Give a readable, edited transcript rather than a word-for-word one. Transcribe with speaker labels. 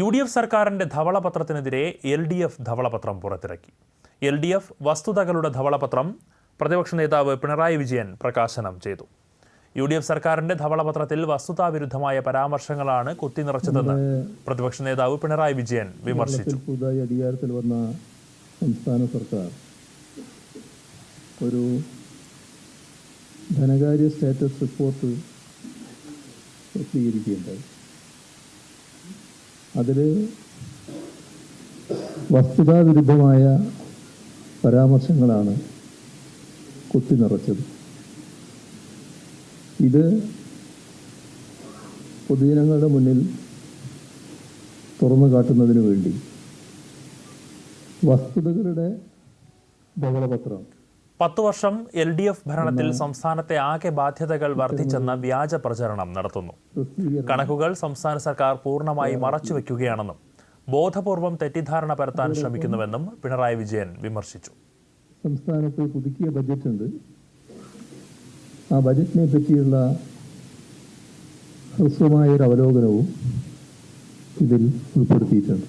Speaker 1: UDF സർക്കാരിന്റെ ധവളപത്രത്തിനെതിരെ LDF ധവളപത്രം പുറത്തിറക്കി. LDF വസ്തുതകളുടെ ധവളപത്രം പ്രതിപക്ഷ നേതാവ് പിണറായി വിജയൻ പ്രകാശനം ചെയ്തു. UDF സർക്കാരിന്റെ ധവളപത്രത്തിൽ വസ്തുതാവിരുദ്ധമായ പരാമർശങ്ങളാണ് കുത്തിനിറച്ചതെന്ന് പ്രതിപക്ഷ നേതാവ് പിണറായി വിജയൻ വിമർശിച്ചു.
Speaker 2: പുതുതായി അധികാരത്തിൽ വന്ന സംസ്ഥാന സർക്കാർ ഒരു ധനകാര്യ സ്റ്റാറ്റസ് റിപ്പോർട്ട് പ്രസിദ്ധീകരിക്കുകയുണ്ടായി. അതിൽ വസ്തുതാവിരുദ്ധമായ പരാമർശങ്ങളാണ് കുത്തിനിറച്ചത്. ഇത് പൊതുജനങ്ങളുടെ മുന്നിൽ തുറന്നു കാട്ടുന്നതിന് വേണ്ടി വസ്തുതകളുടെ ധവളപത്രം
Speaker 1: 10 വർഷം LDF ഭരണത്തിൽ സംസ്ഥാനത്തെ ആകെ ബാധ്യതകൾ വർദ്ധിച്ചെന്ന വ്യാജ പ്രചരണം നടത്തുന്നു. കണക്കുകൾ സംസ്ഥാന സർക്കാർ പൂർണ്ണമായി മറച്ചുവെക്കുകയാണെന്നും ബോധപൂർവം തെറ്റിദ്ധാരണ പരത്താൻ ശ്രമിക്കുന്നുവെന്നും പിണറായി വിജയൻ വിമർശിച്ചു.
Speaker 2: സംസ്ഥാനത്ത് പുതുക്കിയ ബജറ്റുണ്ട്. ആ ബജറ്റിനെ പറ്റിയുള്ള ഹ്രസ്വമായൊരു അവലോകനവും ഇതിൽ ഉൾപ്പെടുത്തിയിട്ടുണ്ട്.